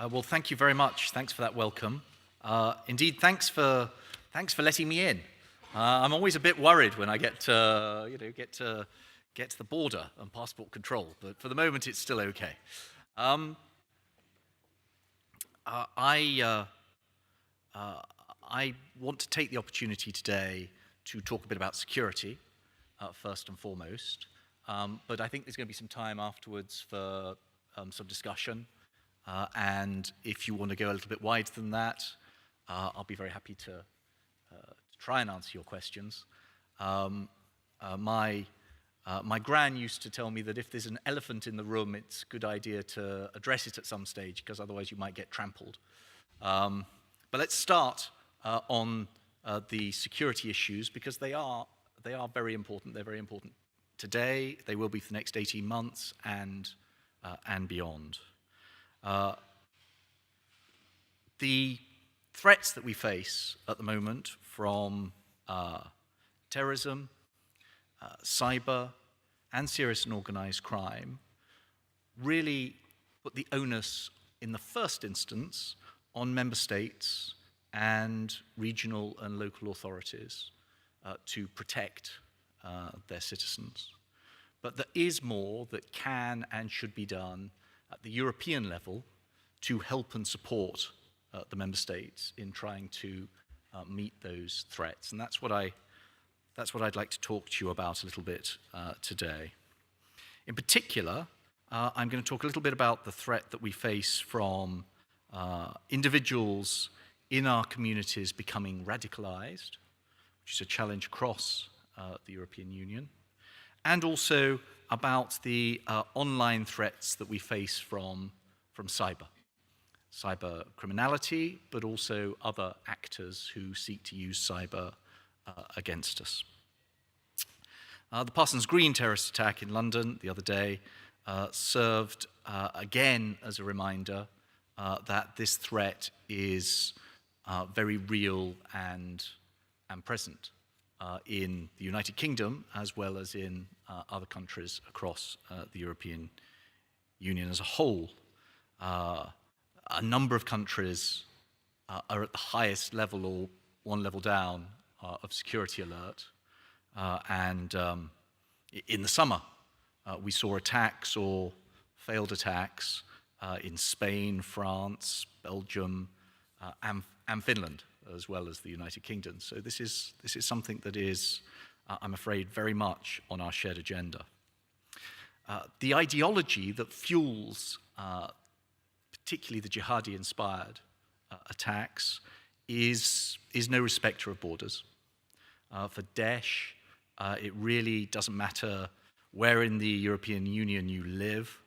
Well, thank you very much. Thanks for that welcome. Indeed, thanks for letting me in. I'm always a bit worried when I get to the border and passport control, but for the moment, it's still okay. I want to take the opportunity today to talk a bit about security, first and foremost. But I think there's going to be some time afterwards for some discussion. And if you want to go a little bit wider than that, I'll be very happy to try and answer your questions. My gran used to tell me that if there's an elephant in the room, it's a good idea to address it at some stage, because otherwise you might get trampled. But let's start on the security issues, because they are very important. They're very important today. They will be for the next 18 months and beyond. The threats that we face at the moment from terrorism, cyber, and serious and organized crime really put the onus in the first instance on member states and regional and local authorities to protect their citizens. But there is more that can and should be done at the European level to help and support the member states in trying to meet those threats. And that's what I'd like to talk to you about a little bit today. In particular, I'm going to talk a little bit about the threat that we face from individuals in our communities becoming radicalized, which is a challenge across the European Union, and also about the online threats that we face from cyber criminality, but also other actors who seek to use cyber against us. The Parsons Green terrorist attack in London the other day served again as a reminder that this threat is very real and present in the United Kingdom, as well as in other countries across the European Union as a whole. A number of countries are at the highest level or one level down of security alert. And in the summer, we saw attacks or failed attacks in Spain, France, Belgium, and Finland, as well as the United Kingdom. So this is something that is, I'm afraid, very much on our shared agenda. The ideology that fuels particularly the jihadi-inspired attacks is no respecter of borders. For Daesh, it really doesn't matter where in the European Union you live.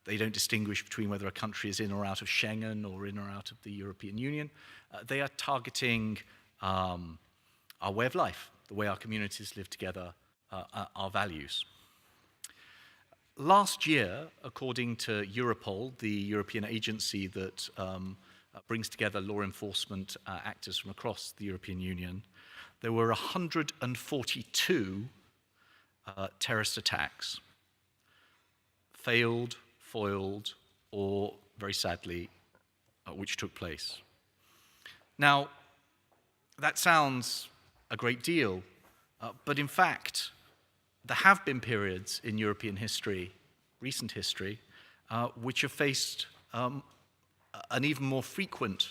They don't distinguish between whether a country is in or out of Schengen or in or out of the European Union. They are targeting our way of life, the way our communities live together, our values. Last year, according to Europol, the European agency that brings together law enforcement actors from across the European Union, there were 142 terrorist attacks, failed, foiled, or, very sadly, which took place. Now, that sounds a great deal, but in fact, there have been periods in European history, recent history, which have faced an even more frequent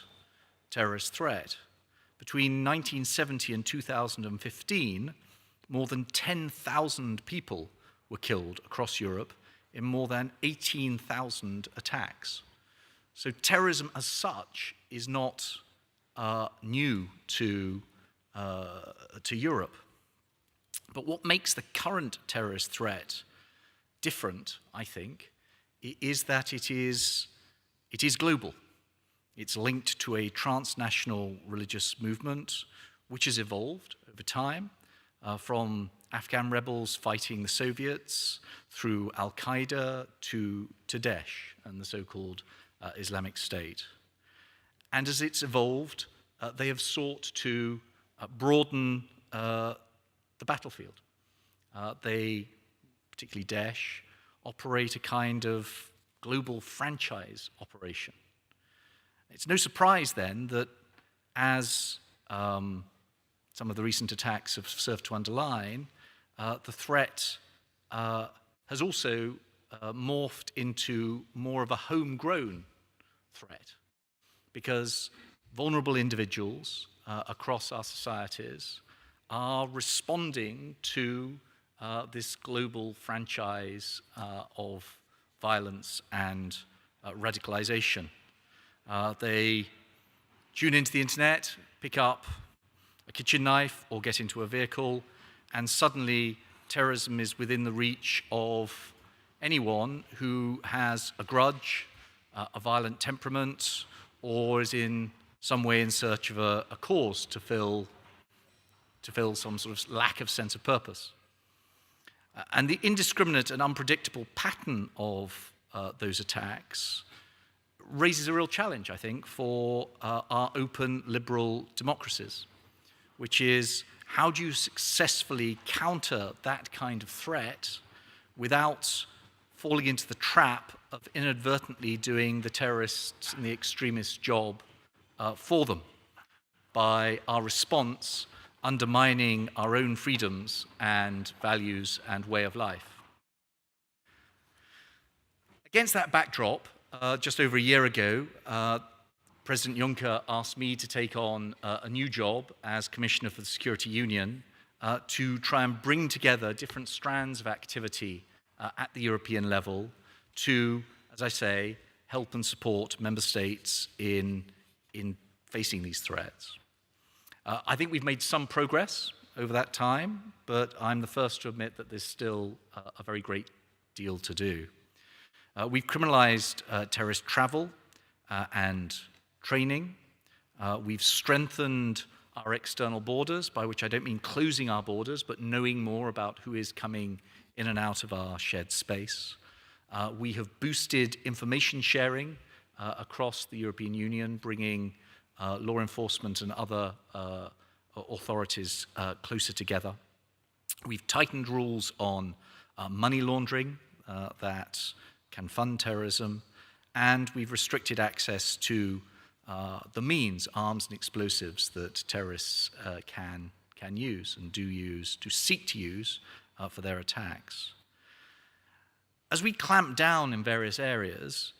terrorist threat. Between 1970 and 2015, more than 10,000 people were killed across Europe in more than 18,000 attacks. So terrorism as such is not new to Europe. But what makes the current terrorist threat different, I think, is that it is global. It's linked to a transnational religious movement which has evolved over time from Afghan rebels fighting the Soviets through Al-Qaeda to Daesh and the so-called Islamic State. And as it's evolved, they have sought to broaden the battlefield. They, particularly Daesh, operate a kind of global franchise operation. It's no surprise then that as some of the recent attacks have served to underline, the threat has also morphed into more of a homegrown threat, because vulnerable individuals across our societies are responding to this global franchise of violence and radicalization. They tune into the internet, pick up a kitchen knife or get into a vehicle, and suddenly terrorism is within the reach of anyone who has a grudge, a violent temperament, or is in some way in search of a cause to fill some sort of lack of sense of purpose. And the indiscriminate and unpredictable pattern of those attacks raises a real challenge, I think, for our open liberal democracies, which is, how do you successfully counter that kind of threat without falling into the trap of inadvertently doing the terrorists and the extremists' job for them by our response undermining our own freedoms and values and way of life. Against that backdrop, just over a year ago, President Juncker asked me to take on a new job as Commissioner for the Security Union to try and bring together different strands of activity at the European level to, as I say, help and support member states in facing these threats. I think we've made some progress over that time, but I'm the first to admit that there's still a very great deal to do. We've criminalized terrorist travel and training. We've strengthened our external borders, by which I don't mean closing our borders, but knowing more about who is coming in and out of our shared space. We have boosted information sharing across the European Union, bringing law enforcement and other authorities closer together. We've tightened rules on money laundering that can fund terrorism, and we've restricted access to the means, arms and explosives, that terrorists can use and do seek to use for their attacks. As we clamp down in various areas,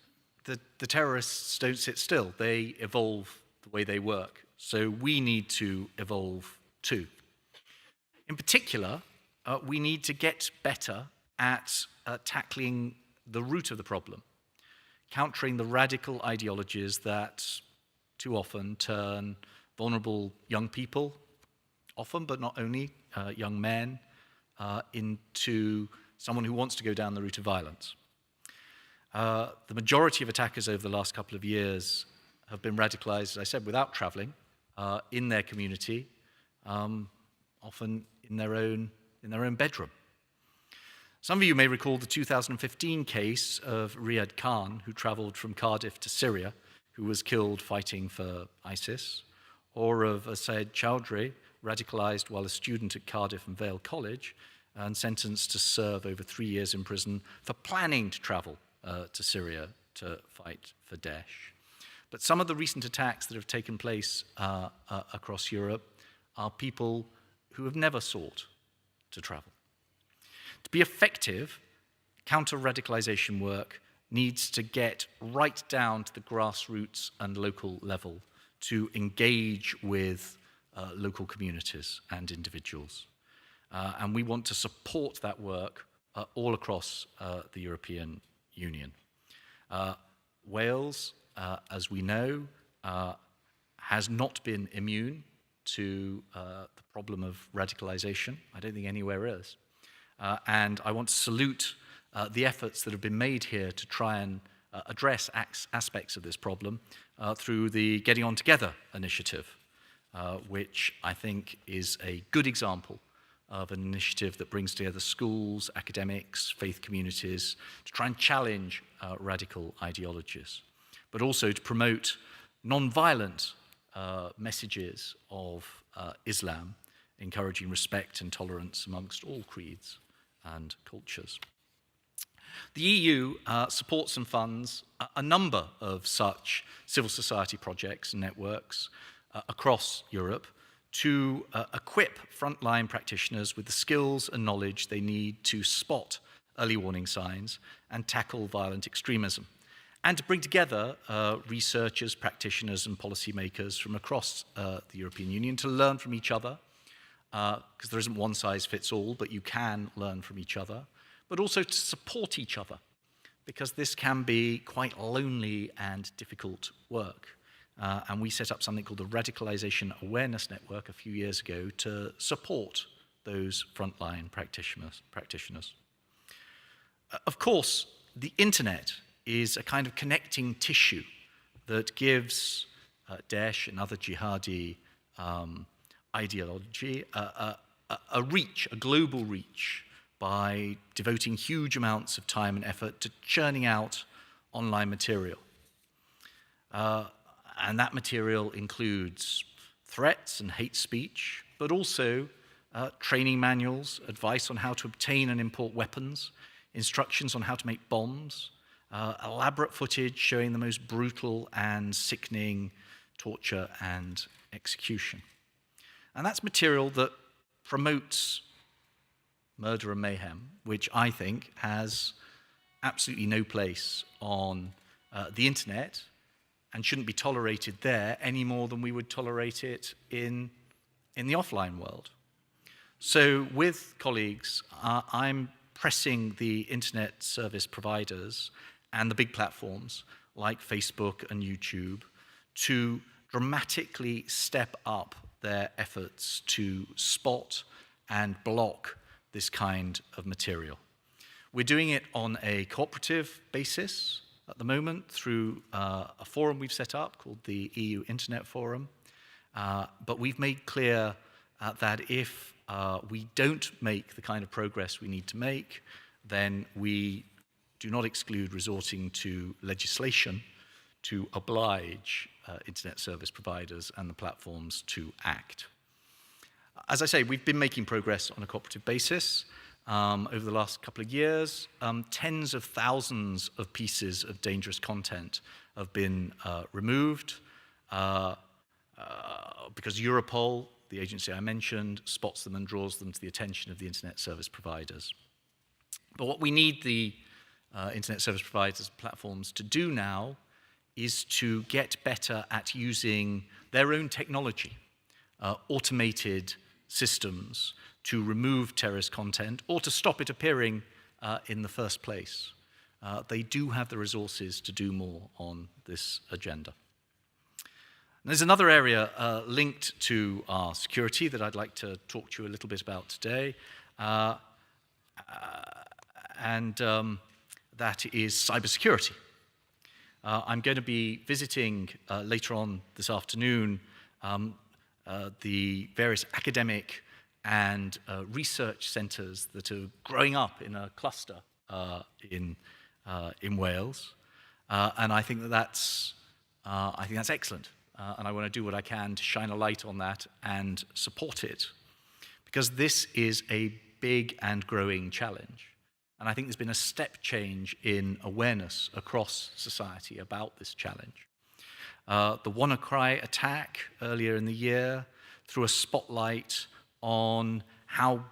the terrorists don't sit still. They evolve the way they work. So we need to evolve too. In particular, we need to get better at tackling the root of the problem, countering the radical ideologies that too often turn vulnerable young people, often but not only young men, into someone who wants to go down the route of violence. The majority of attackers over the last couple of years have been radicalized, as I said, without traveling, in their community, often in their own bedroom. Some of you may recall the 2015 case of Riyad Khan, who traveled from Cardiff to Syria, who was killed fighting for ISIS, or of Asad Chowdhury, radicalized while a student at Cardiff and Vale College, and sentenced to serve over 3 years in prison for planning to travel to Syria to fight for Daesh. But some of the recent attacks that have taken place across Europe are people who have never sought to travel. To be effective, counter-radicalization work needs to get right down to the grassroots and local level to engage with local communities and individuals. And we want to support that work all across the European Union. Wales, as we know, has not been immune to the problem of radicalization. I don't think anywhere is. And I want to salute the efforts that have been made here to try and address aspects of this problem through the Getting On Together initiative, which I think is a good example of an initiative that brings together schools, academics, faith communities to try and challenge radical ideologies, but also to promote non-violent messages of Islam, encouraging respect and tolerance amongst all creeds and cultures. The EU supports and funds a number of such civil society projects and networks across Europe to equip frontline practitioners with the skills and knowledge they need to spot early warning signs and tackle violent extremism, and to bring together researchers, practitioners, and policymakers from across the European Union to learn from each other, because there isn't one size fits all, but you can learn from each other, but also to support each other, because this can be quite lonely and difficult work. And we set up something called the Radicalisation Awareness Network a few years ago to support those frontline practitioners. Of course, the internet is a kind of connecting tissue that gives Daesh and other jihadi ideology a reach, a global reach, by devoting huge amounts of time and effort to churning out online material. And that material includes threats and hate speech, but also training manuals, advice on how to obtain and import weapons, instructions on how to make bombs, elaborate footage showing the most brutal and sickening torture and execution. And that's material that promotes murder and mayhem, which I think has absolutely no place on the internet and shouldn't be tolerated there any more than we would tolerate it in the offline world. So with colleagues, I'm pressing the internet service providers and the big platforms like Facebook and YouTube to dramatically step up their efforts to spot and block this kind of material. We're doing it on a cooperative basis at the moment through a forum we've set up called the EU Internet Forum. But we've made clear that if we don't make the kind of progress we need to make, then we do not exclude resorting to legislation to oblige internet service providers and the platforms to act. As I say, we've been making progress on a cooperative basis. Over the last couple of years, tens of thousands of pieces of dangerous content have been removed because Europol, the agency I mentioned, spots them and draws them to the attention of the internet service providers. But what we need the internet service providers and platforms to do now is to get better at using their own technology, automated systems to remove terrorist content or to stop it appearing in the first place. They do have the resources to do more on this agenda. And there's another area linked to our security that I'd like to talk to you a little bit about today, and that is cybersecurity. I'm going to be visiting later on this afternoon the various academic and research centres that are growing up in a cluster in Wales, and I think that's excellent, and I want to do what I can to shine a light on that and support it, because this is a big and growing challenge, and I think there's been a step change in awareness across society about this challenge. The WannaCry attack earlier in the year threw a spotlight on how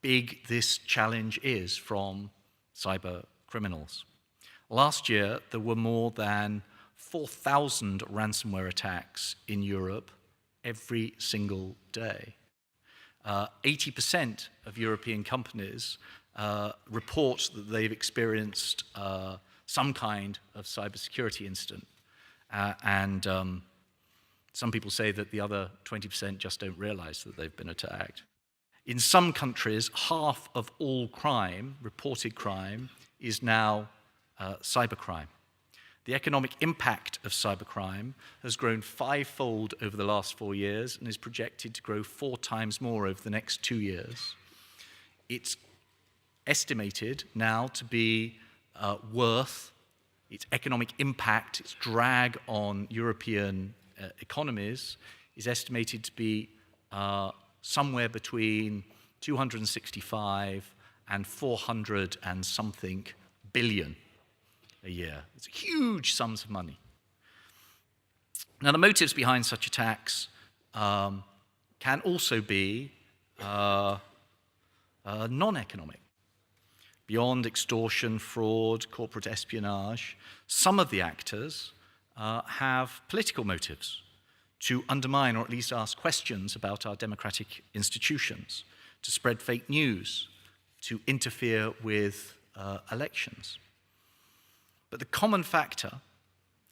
big this challenge is from cyber criminals. Last year, there were more than 4,000 ransomware attacks in Europe every single day. 80% of European companies report that they've experienced some kind of cybersecurity incident. And some people say that the other 20% just don't realize that they've been attacked. In some countries, half of all crime, reported crime, is now cybercrime. The economic impact of cybercrime has grown fivefold over the last 4 years and is projected to grow 4 times more over the next 2 years. It's estimated now to be worth its economic impact, its drag on European economies, is estimated to be somewhere between 265 and 400 and something billion a year. It's huge sums of money. Now, the motives behind such attacks can also be non-economic. Beyond extortion, fraud, corporate espionage, some of the actors have political motives to undermine or at least ask questions about our democratic institutions, to spread fake news, to interfere with elections. But the common factor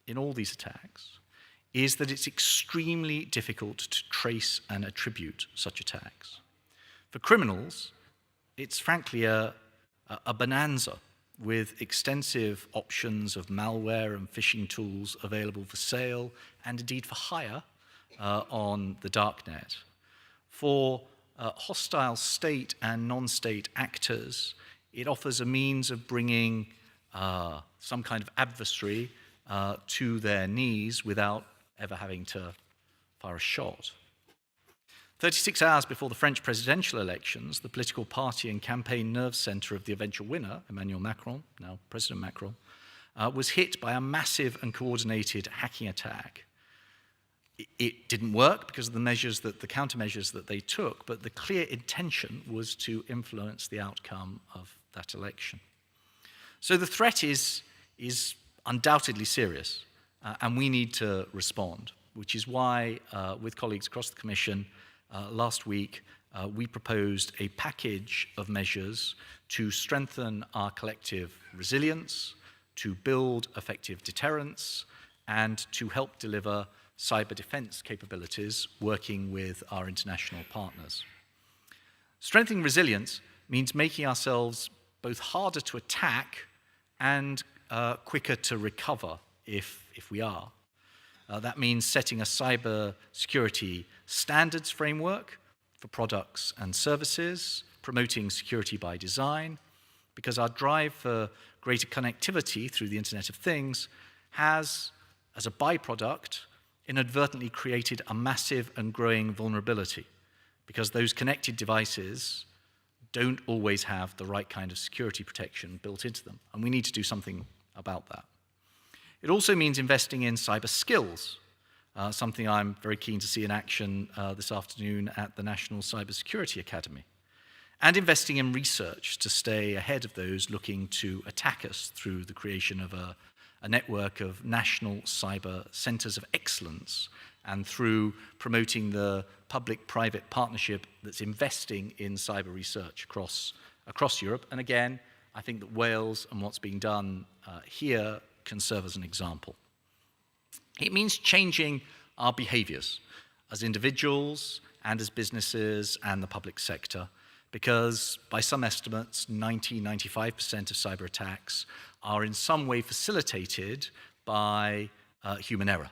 in all these attacks is that it's extremely difficult to trace and attribute such attacks. For criminals, it's frankly a bonanza with extensive options of malware and phishing tools available for sale and indeed for hire on the darknet. For hostile state and non-state actors, it offers a means of bringing some kind of adversary to their knees without ever having to fire a shot. 36 hours before the French presidential elections, the political party and campaign nerve center of the eventual winner, Emmanuel Macron, now President Macron, was hit by a massive and coordinated hacking attack. It didn't work because of the countermeasures that they took, but the clear intention was to influence the outcome of that election. So the threat is undoubtedly serious, and we need to respond, which is why, with colleagues across the Commission, last week, we proposed a package of measures to strengthen our collective resilience, to build effective deterrence, and to help deliver cyber defense capabilities working with our international partners. Strengthening resilience means making ourselves both harder to attack and quicker to recover if we are. That means setting a cybersecurity standards framework for products and services, promoting security by design, because our drive for greater connectivity through the Internet of Things has, as a byproduct, inadvertently created a massive and growing vulnerability, because those connected devices don't always have the right kind of security protection built into them, and we need to do something about that. It also means investing in cyber skills, something I'm very keen to see in action this afternoon at the National Cybersecurity Academy, and investing in research to stay ahead of those looking to attack us through the creation of a network of national cyber centers of excellence and through promoting the public-private partnership that's investing in cyber research across Europe. And again, I think that Wales and what's being done here can serve as an example. It means changing our behaviors as individuals and as businesses and the public sector, because by some estimates, 95% of cyber attacks are in some way facilitated by human error.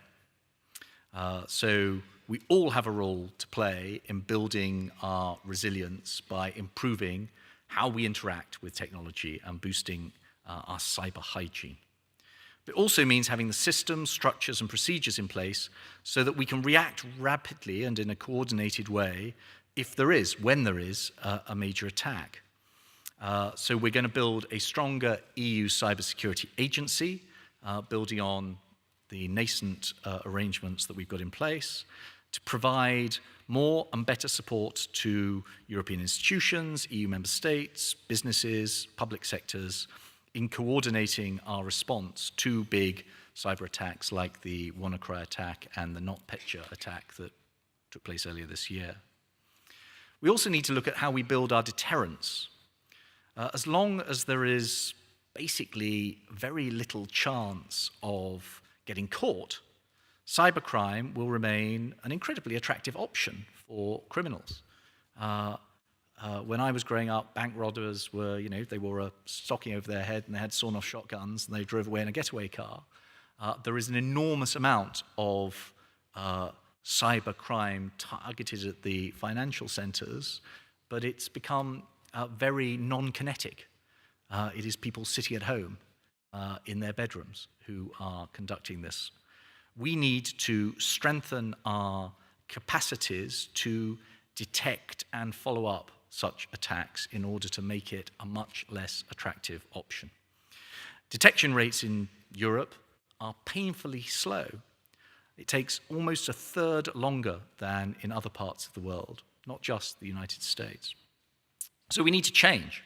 So we all have a role to play in building our resilience by improving how we interact with technology and boosting our cyber hygiene. It also means having the systems, structures, and procedures in place so that we can react rapidly and in a coordinated way when there is a major attack. So we're going to build a stronger EU cybersecurity agency, building on the nascent arrangements that we've got in place, to provide more and better support to European institutions, EU member states, businesses, public sectors, in coordinating our response to big cyber attacks like the WannaCry attack and the NotPetya attack that took place earlier this year. We also need to look at how we build our deterrence. As long as there is basically very little chance of getting caught, cybercrime will remain an incredibly attractive option for criminals. When I was growing up, bank robbers were, they wore a stocking over their head and they had sawn-off shotguns and they drove away in a getaway car. There is an enormous amount of cybercrime targeted at the financial centers, but it's become very non-kinetic. It is people sitting at home in their bedrooms who are conducting this. We need to strengthen our capacities to detect and follow up such attacks in order to make it a much less attractive option. Detection rates in Europe are painfully slow. It takes almost a third longer than in other parts of the world, not just the United States. So we need to change.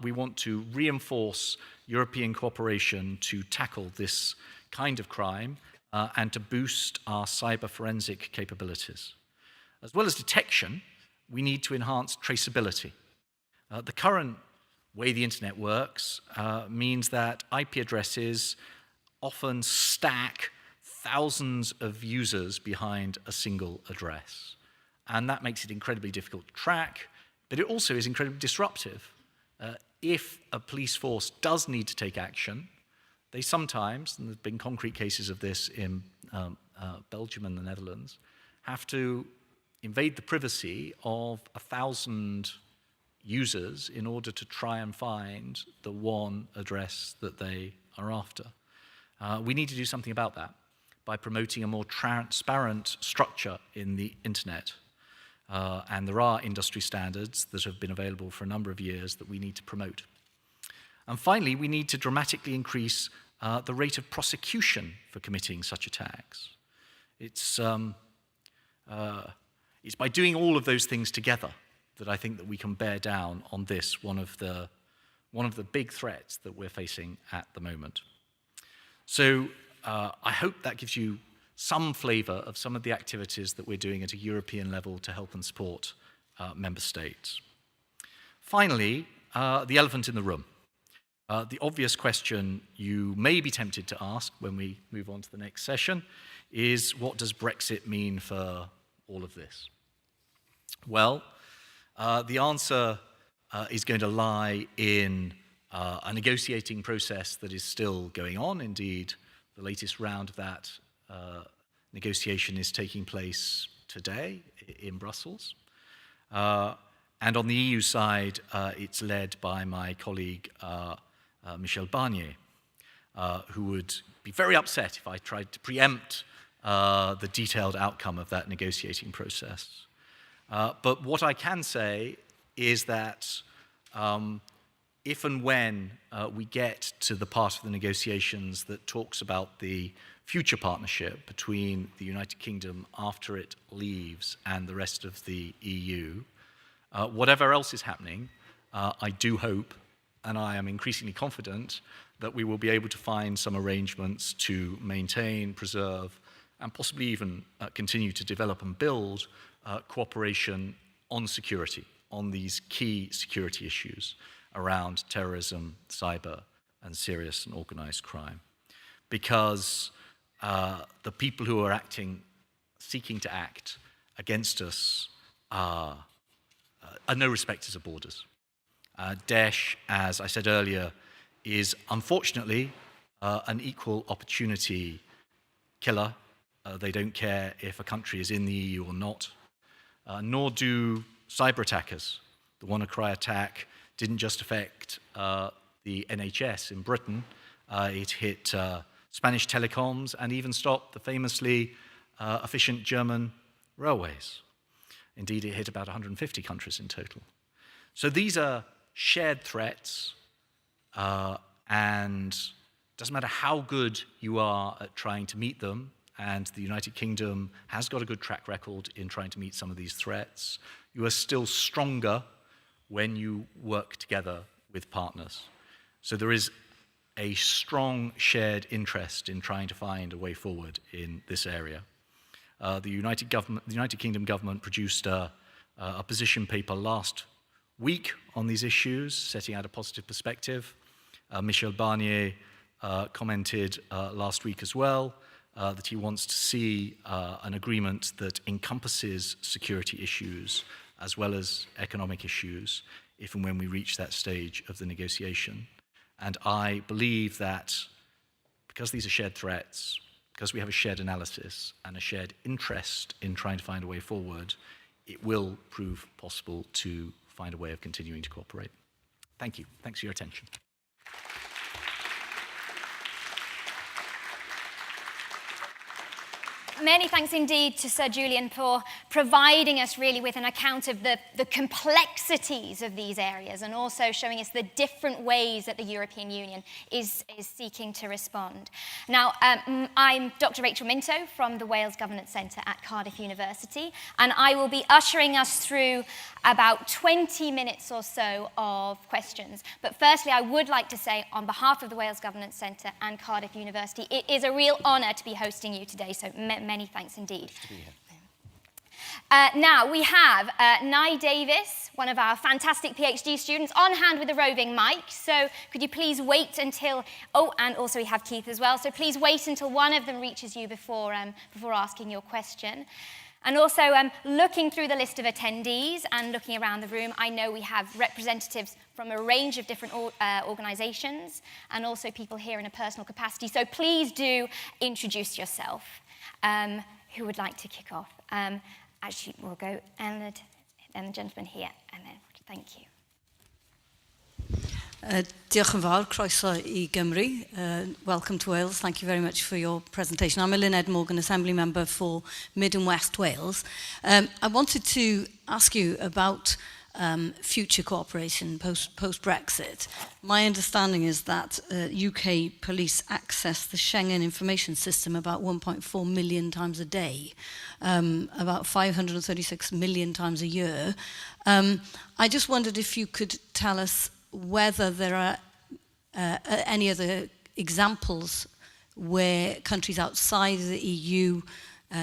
We want to reinforce European cooperation to tackle this kind of crime and to boost our cyber forensic capabilities. As well as detection, we need to enhance traceability. The current way the internet works means that IP addresses often stack thousands of users behind a single address. And that makes it incredibly difficult to track, but it also is incredibly disruptive. If a police force does need to take action, they sometimes, and there have been concrete cases of this in Belgium and the Netherlands, have to invade the privacy of 1,000 users in order to try and find the one address that they are after. We need to do something about that by promoting a more transparent structure in the internet. And there are industry standards that have been available for a number of years that we need to promote. And finally, we need to dramatically increase the rate of prosecution for committing such attacks. It's by doing all of those things together that I think that we can bear down on this, one of the big threats that we're facing at the moment. So I hope that gives you some flavor of some of the activities that we're doing at a European level to help and support member states. Finally, the elephant in the room. The obvious question you may be tempted to ask when we move on to the next session is, what does Brexit mean for all of this? Well, the answer is going to lie in a negotiating process that is still going on. Indeed, the latest round of that negotiation is taking place today in Brussels. And on the EU side, it's led by my colleague, Michel Barnier, who would be very upset if I tried to preempt the detailed outcome of that negotiating process. But what I can say is that if and when we get to the part of the negotiations that talks about the future partnership between the United Kingdom after it leaves and the rest of the EU, whatever else is happening, I do hope, and I am increasingly confident, that we will be able to find some arrangements to maintain, preserve, and possibly even continue to develop and build cooperation on security, on these key security issues around terrorism, cyber, and serious and organized crime. Because the people who are seeking to act against us are no respecters of borders. Daesh, as I said earlier, is unfortunately an equal opportunity killer. They don't care if a country is in the EU or not, nor do cyber attackers. The WannaCry attack didn't just affect the NHS in Britain, it hit Spanish telecoms and even stopped the famously efficient German railways. Indeed, it hit about 150 countries in total. So these are shared threats, and it doesn't matter how good you are at trying to meet them, and the United Kingdom has got a good track record in trying to meet some of these threats, you are still stronger when you work together with partners. So there is a strong shared interest in trying to find a way forward in this area. The United Kingdom government produced a position paper last week on these issues, setting out a positive perspective. Michel Barnier commented last week as well that he wants to see an agreement that encompasses security issues as well as economic issues if and when we reach that stage of the negotiation. And I believe that because these are shared threats, because we have a shared analysis and a shared interest in trying to find a way forward, it will prove possible to find a way of continuing to cooperate. Thank you. Thanks for your attention. Many thanks indeed to Sir Julian for providing us really with an account of the complexities of these areas and also showing us the different ways that the European Union is seeking to respond. Now, I'm Dr. Rachel Minto from the Wales Governance Centre at Cardiff University, and I will be ushering us through about 20 minutes or so of questions. But firstly, I would like to say on behalf of the Wales Governance Centre and Cardiff University, it is a real honour to be hosting you today, so many thanks indeed. To be here. Now, we have Nye Davis, one of our fantastic PhD students, on hand with a roving mic. So could you please wait until... Oh, and also we have Keith as well. So please wait until one of them reaches you before asking your question. And also, looking through the list of attendees and looking around the room, I know we have representatives from a range of different organisations and also people here in a personal capacity. So please do introduce yourself. Who would like to kick off? Actually, we'll go and the gentleman here, and then thank you. Diolch yn fawr, croeso I Gymru. Welcome to Wales. Thank you very much for your presentation. I'm Lynette Morgan, Assembly Member for Mid and West Wales. I wanted to ask you about future cooperation post-Brexit. My understanding is that UK police access the Schengen information system about 1.4 million times a day, about 536 million times a year. I just wondered if you could tell us whether there are any other examples where countries outside the EU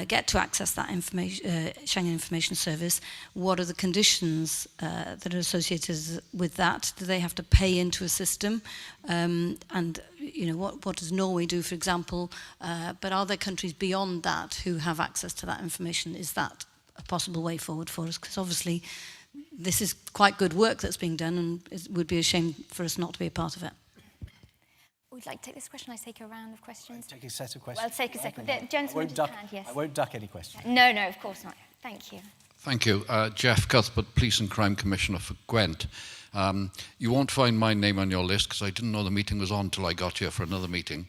get to access that information, Schengen Information Service. What are the conditions that are associated with that? Do they have to pay into a system? And you know, what does Norway do, for example? But are there countries beyond that who have access to that information? Is that a possible way forward for us? Because obviously this is quite good work that's being done, and it would be a shame for us not to be a part of it. Would you like to take this question? I take a round of questions. Take a set of questions. Well, take a second. The gentleman with his hand, yes. I won't duck any questions. No, of course not. Thank you. Thank you. Jeff Cuthbert, Police and Crime Commissioner for Gwent. You won't find my name on your list because I didn't know the meeting was on until I got here for another meeting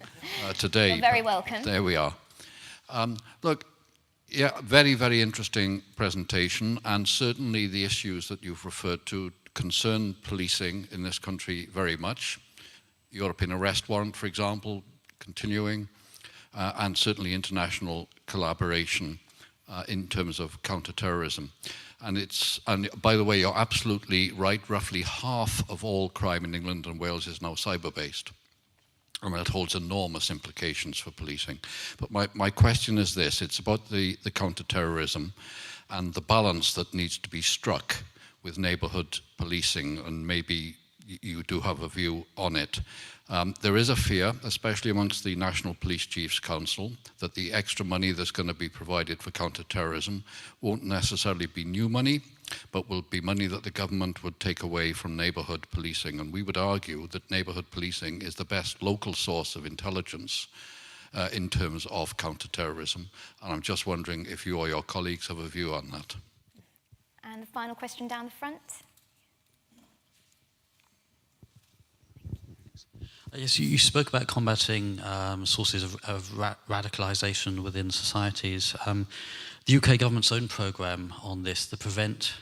today. You're very welcome. There we are. Look, yeah, very, very interesting presentation, and certainly the issues that you've referred to concern policing in this country very much. European arrest warrant, for example, continuing, and certainly international collaboration in terms of counter-terrorism. And by the way, you're absolutely right, roughly half of all crime in England and Wales is now cyber-based. And that holds enormous implications for policing. But my question is this, it's about the counter-terrorism and the balance that needs to be struck with neighbourhood policing, and maybe you do have a view on it. There is a fear, especially amongst the National Police Chiefs Council, that the extra money that's going to be provided for counter-terrorism won't necessarily be new money, but will be money that the government would take away from neighbourhood policing. And we would argue that neighbourhood policing is the best local source of intelligence in terms of counter-terrorism. And I'm just wondering if you or your colleagues have a view on that. And the final question down the front. Yes, you spoke about combating sources of radicalisation within societies. The UK government's own programme on this, the Prevent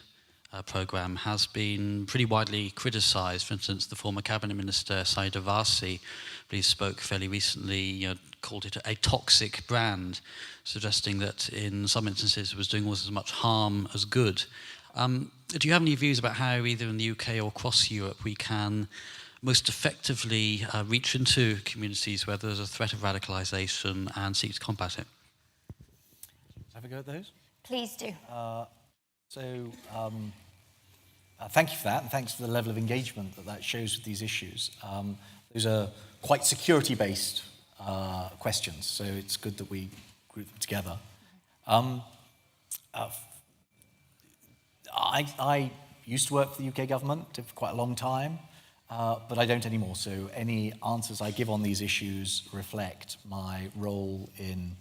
programme, has been pretty widely criticised. For instance, the former Cabinet Minister, Saida Varsi, spoke fairly recently, called it a toxic brand, suggesting that in some instances it was doing almost as much harm as good. Do you have any views about how, either in the UK or across Europe, we can most effectively reach into communities where there's a threat of radicalisation and seek to combat it? Have a go at those? Please do. Thank you for that, and thanks for the level of engagement that shows with these issues. Those are quite security-based questions, so it's good that we group them together. I used to work for the UK government for quite a long time, but I don't anymore, so any answers I give on these issues reflect my role in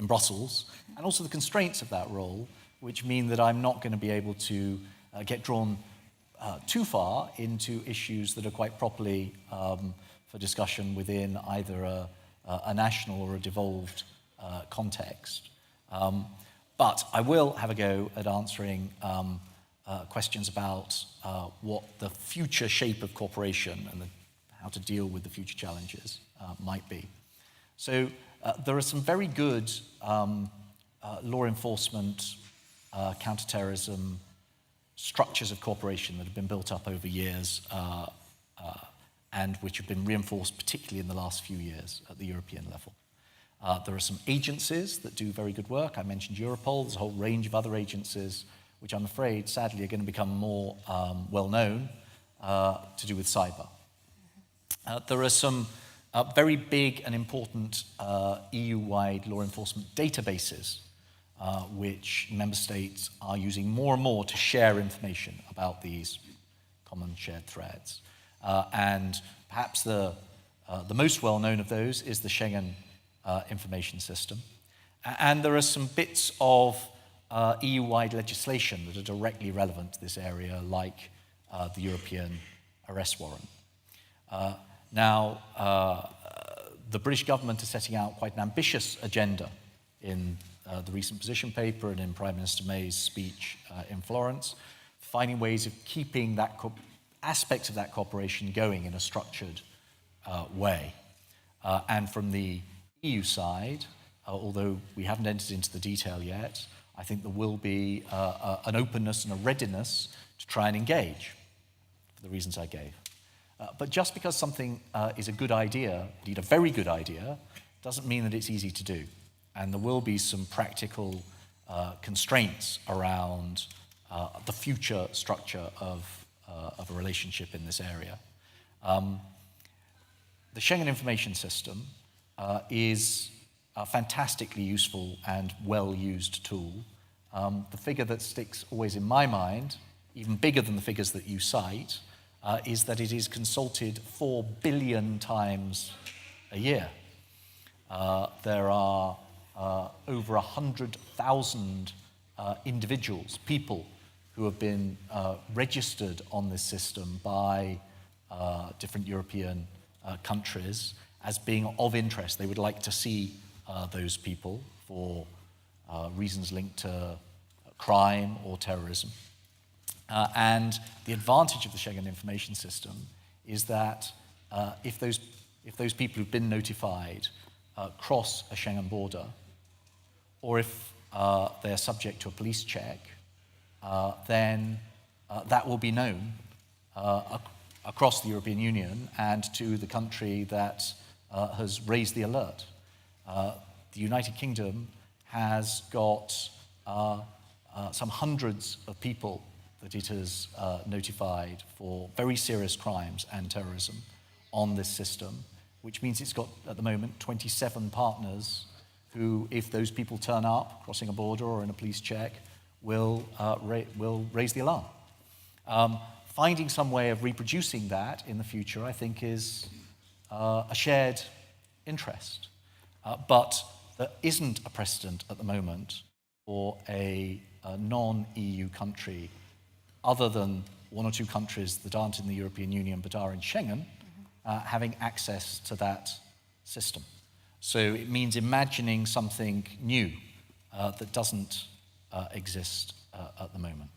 Brussels, and also the constraints of that role, which mean that I'm not going to be able to get drawn too far into issues that are quite properly for discussion within either a national or a devolved context. But I will have a go at answering questions about what the future shape of cooperation and how to deal with the future challenges might be. So there are some very good law enforcement, counterterrorism structures of cooperation that have been built up over years and which have been reinforced particularly in the last few years at the European level. There are some agencies that do very good work. I mentioned Europol. There's a whole range of other agencies which I'm afraid, sadly, are going to become more well-known to do with cyber. There are some very big and important EU-wide law enforcement databases which member states are using more and more to share information about these common shared threats. And perhaps the most well-known of those is the Schengen information system. And there are some bits of EU-wide legislation that are directly relevant to this area, like the European arrest warrant. Now, the British government is setting out quite an ambitious agenda in the recent position paper and in Prime Minister May's speech in Florence, finding ways of keeping that aspects of that cooperation going in a structured way. And from the EU side, although we haven't entered into the detail yet, I think there will be an openness and a readiness to try and engage for the reasons I gave. But just because something is a good idea, indeed a very good idea, doesn't mean that it's easy to do. And there will be some practical constraints around the future structure of a relationship in this area. The Schengen information system is a fantastically useful and well-used tool. The figure that sticks always in my mind, even bigger than the figures that you cite, is that it is consulted 4 billion times a year. There are over 100,000 individuals, people who have been registered on this system by different European countries as being of interest. They would like to see those people for reasons linked to crime or terrorism. And the advantage of the Schengen information system is that if those people who've been notified cross a Schengen border, or if they're subject to a police check, then that will be known across the European Union and to the country that has raised the alert. The United Kingdom has got some hundreds of people that it has notified for very serious crimes and terrorism on this system, which means it's got, at the moment, 27 partners who, if those people turn up, crossing a border or in a police check, will raise the alarm. Finding some way of reproducing that in the future, I think, is a shared interest. But there isn't a precedent at the moment for a non-EU country, other than 1 or 2 countries that aren't in the European Union but are in Schengen, having access to that system. So it means imagining something new that doesn't exist at the moment.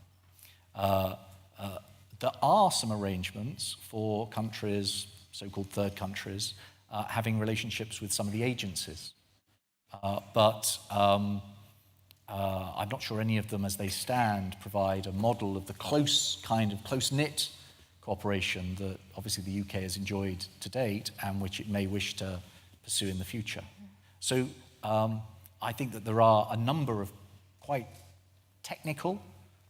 There are some arrangements for countries, so-called third countries, having relationships with some of the agencies. But I'm not sure any of them, as they stand, provide a model of the close-knit cooperation that obviously the UK has enjoyed to date and which it may wish to pursue in the future. So I think that there are a number of quite technical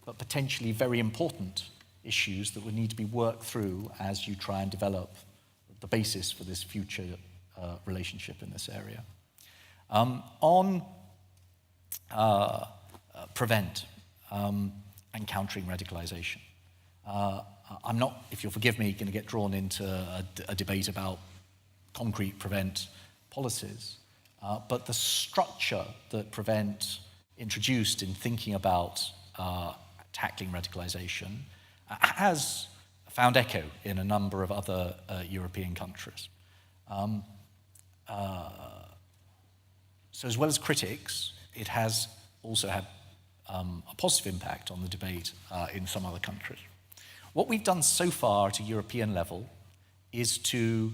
but potentially very important issues that would need to be worked through as you try and develop the basis for this future relationship in this area. On prevent and countering radicalisation. I'm not, if you'll forgive me, going to get drawn into a debate about concrete prevent policies, but the structure that prevent introduced in thinking about tackling radicalisation has found echo in a number of other European countries. So as well as critics, it has also had a positive impact on the debate in some other countries. What we've done so far at a European level is to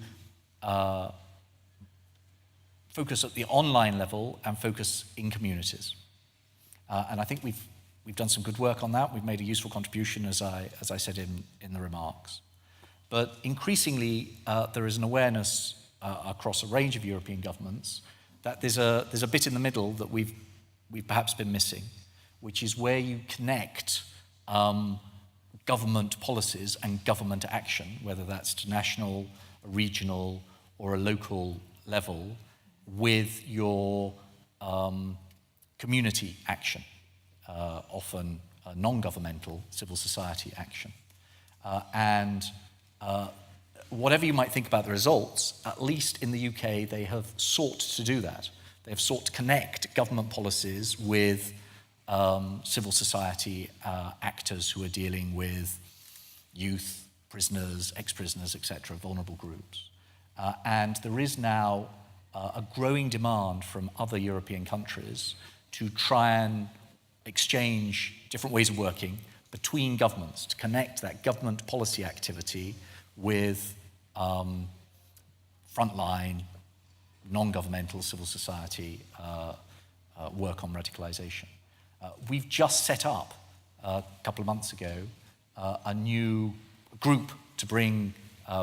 focus at the online level and focus in communities. And I think we've done some good work on that. We've made a useful contribution, as I said in the remarks. But increasingly, there is an awareness across a range of European governments that there's a bit in the middle that we've perhaps been missing, which is where you connect government policies and government action, whether that's to national, a regional, or a local level, with your community action, often non-governmental civil society action. And whatever you might think about the results, at least in the UK, they have sought to do that. They have sought to connect government policies with civil society actors who are dealing with youth, prisoners, ex-prisoners, etc., vulnerable groups. And there is now a growing demand from other European countries to try and exchange different ways of working between governments, to connect that government policy activity with frontline, non-governmental civil society work on radicalisation. We've just set up, a couple of months ago, a new group to bring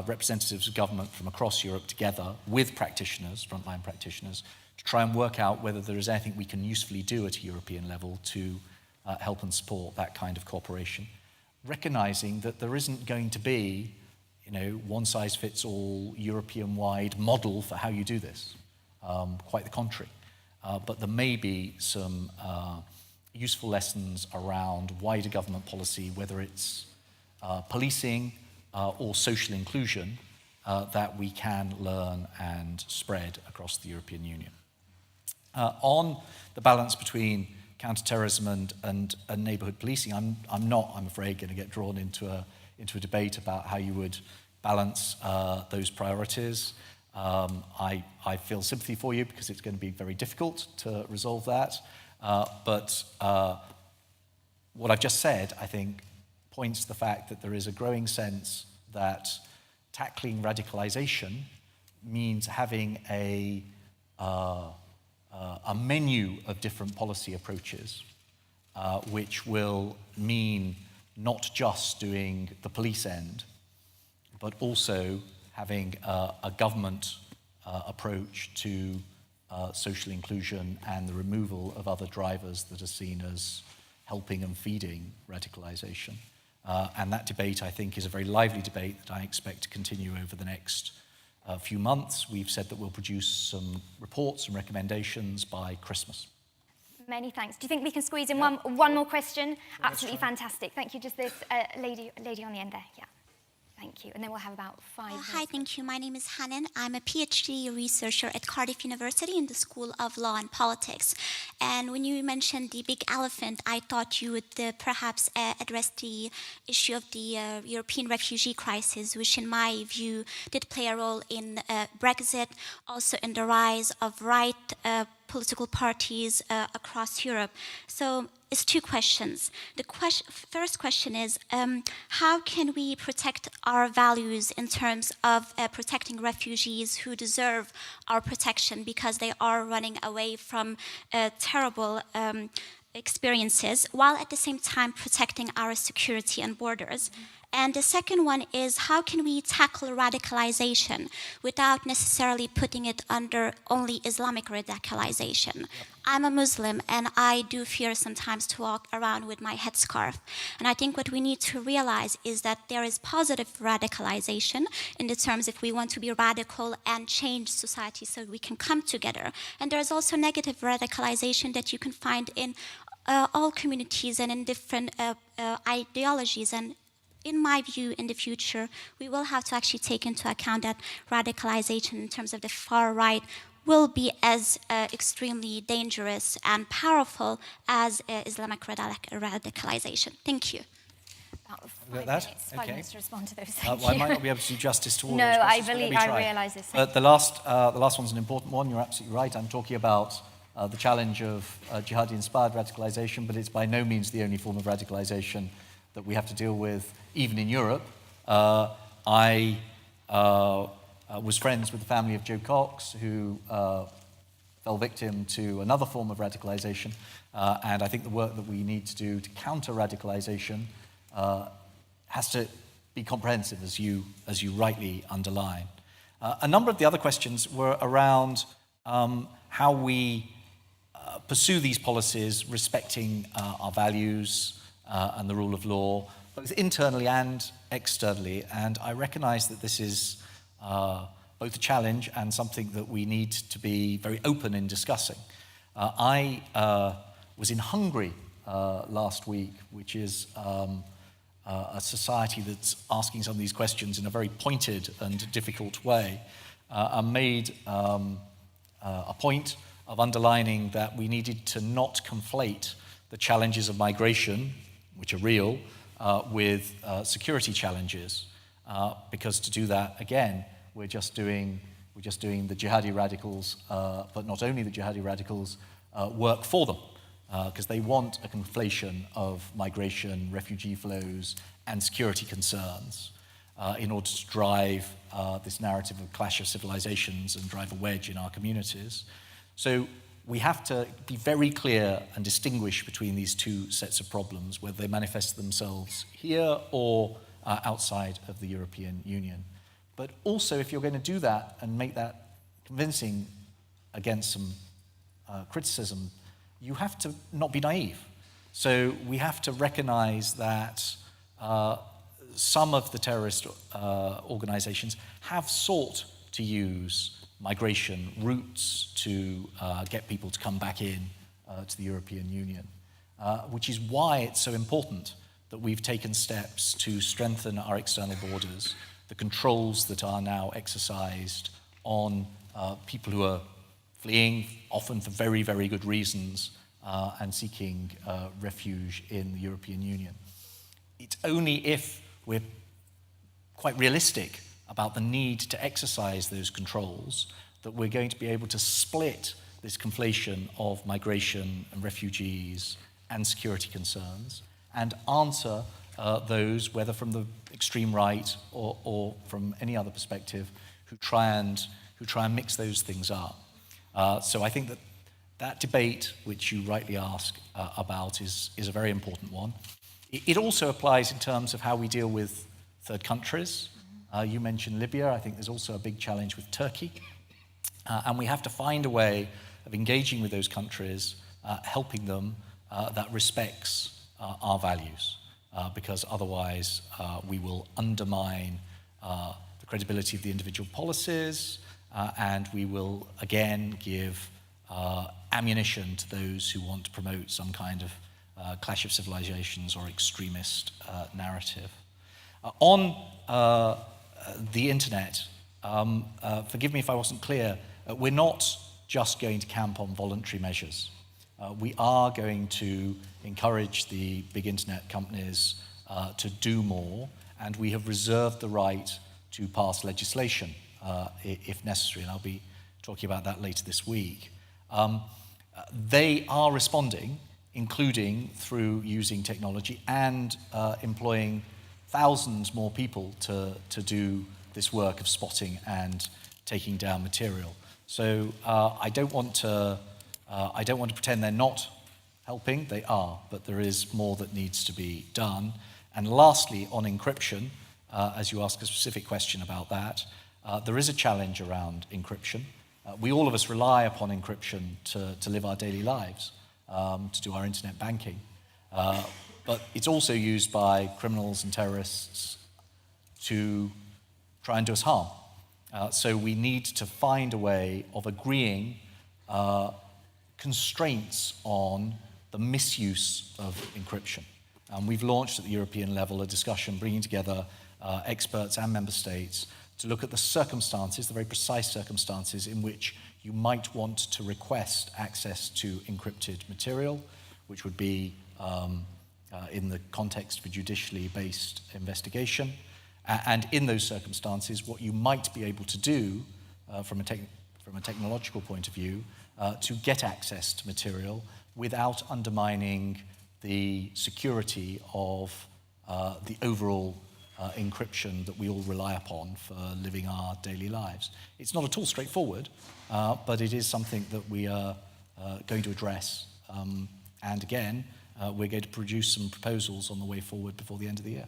representatives of government from across Europe together with practitioners, frontline practitioners, to try and work out whether there is anything we can usefully do at a European level to help and support that kind of cooperation, recognising that there isn't going to be, one-size-fits-all European-wide model for how you do this. Quite the contrary. But there may be some useful lessons around wider government policy, whether it's policing or social inclusion, that we can learn and spread across the European Union. On the balance between counter-terrorism and neighbourhood policing, I'm not, I'm afraid, going to get drawn into a debate about how you would balance those priorities. I feel sympathy for you because it's going to be very difficult to resolve that. But what I've just said, I think, points to the fact that there is a growing sense that tackling radicalisation means having a menu of different policy approaches, which will mean not just doing the police end, but also having a government approach to social inclusion and the removal of other drivers that are seen as helping and feeding radicalisation. And that debate, I think, is a very lively debate that I expect to continue over the next few months. We've said that we'll produce some reports and recommendations by Christmas. Many thanks. Do you think we can squeeze in one more question? Absolutely fantastic. Thank you. Just this lady on the end there. Yeah. Thank you. And then we'll have about 5 minutes. Hi, thank you. My name is Hanan. I'm a PhD researcher at Cardiff University in the School of Law and Politics. And when you mentioned the big elephant, I thought you would perhaps address the issue of the European refugee crisis, which in my view did play a role in Brexit, also in the rise of right political parties across Europe. So it's 2 questions. The first question is, how can we protect our values in terms of protecting refugees who deserve our protection because they are running away from terrible experiences, while at the same time protecting our security and borders? And the second one is, how can we tackle radicalization without necessarily putting it under only Islamic radicalization? I'm a Muslim, and I do fear sometimes to walk around with my headscarf. And I think what we need to realize is that there is positive radicalization in the terms if we want to be radical and change society so we can come together. And there is also negative radicalization that you can find in all communities and in different ideologies. And in my view, in the future, we will have to actually take into account that radicalization in terms of the far right will be as extremely dangerous and powerful as Islamic radicalization. Thank you. About 5 minutes to respond to those. Thank you. Well, I might not be able to do justice to all no, those questions, I realise this. But the last one's an important one. You're absolutely right. I'm talking about the challenge of jihadi-inspired radicalization, but it's by no means the only form of radicalization that we have to deal with, even in Europe. I was friends with the family of Joe Cox, who fell victim to another form of radicalization, and I think the work that we need to do to counter radicalization has to be comprehensive, as you rightly underline. A number of the other questions were around how we pursue these policies respecting our values and the rule of law, both internally and externally. And I recognize that this is both a challenge and something that we need to be very open in discussing. I was in Hungary last week, which is a society that's asking some of these questions in a very pointed and difficult way, and made a point of underlining that we needed to not conflate the challenges of migration, which are real, with security challenges, because to do that, again, we're just doing the jihadi radicals, but not only the jihadi radicals, work for them, because they want a conflation of migration, refugee flows, and security concerns in order to drive this narrative of clash of civilizations and drive a wedge in our communities. So we have to be very clear and distinguish between these two sets of problems, whether they manifest themselves here or outside of the European Union. But also, if you're going to do that and make that convincing against some criticism, you have to not be naive. So we have to recognize that some of the terrorist organizations have sought to use migration routes to get people to come back in to the European Union, which is why it's so important that we've taken steps to strengthen our external borders, the controls that are now exercised on people who are fleeing, often for very, very good reasons, and seeking refuge in the European Union. It's only if we're quite realistic about the need to exercise those controls that we're going to be able to split this conflation of migration and refugees and security concerns and answer those, whether from the extreme right or from any other perspective, who try and mix those things up. So I think that debate, which you rightly ask about, is a very important one. It also applies in terms of how we deal with third countries. You mentioned Libya. I think there's also a big challenge with Turkey. And we have to find a way of engaging with those countries, helping them that respects our values, because otherwise we will undermine the credibility of the individual policies, and we will again give ammunition to those who want to promote some kind of clash of civilizations or extremist narrative. On the internet, forgive me if I wasn't clear, we're not just going to camp on voluntary measures. We are going to encourage the big internet companies to do more, and we have reserved the right to pass legislation if necessary, and I'll be talking about that later this week. They are responding, including through using technology and employing thousands more people to do this work of spotting and taking down material. So I don't want to pretend they're not helping. They are, but there is more that needs to be done. And lastly, on encryption, as you ask a specific question about that, there is a challenge around encryption. We all of us rely upon encryption to live our daily lives, to do our internet banking. But it's also used by criminals and terrorists to try and do us harm. So we need to find a way of agreeing constraints on the misuse of encryption. We've launched at the European level a discussion bringing together experts and member states to look at the circumstances, the very precise circumstances in which you might want to request access to encrypted material, which would be in the context of a judicially based investigation. And in those circumstances, what you might be able to do from a technological point of view to get access to material without undermining the security of the overall encryption that we all rely upon for living our daily lives. It's not at all straightforward, but it is something that we are going to address. And again, we're going to produce some proposals on the way forward before the end of the year.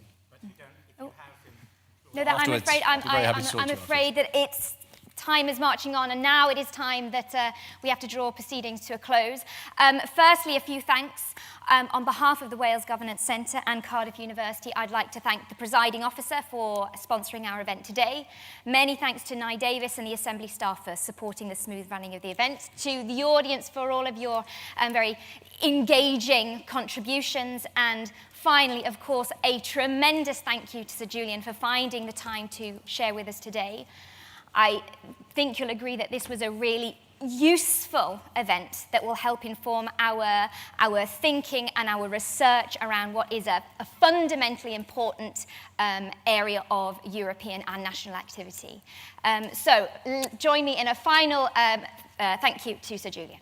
No, that Afterwards, I'm afraid that it's time is marching on, and now it is time that we have to draw proceedings to a close. Firstly, a few thanks. On behalf of the Wales Governance Centre and Cardiff University, I'd like to thank the presiding officer for sponsoring our event today. Many thanks to Nye Davis and the Assembly staff for supporting the smooth running of the event, to the audience for all of your very engaging contributions, and finally, of course, a tremendous thank you to Sir Julian for finding the time to share with us today. I think you'll agree that this was a really useful event that will help inform our thinking and our research around what is a fundamentally important area of European and national activity. So join me in a final thank you to Sir Julian.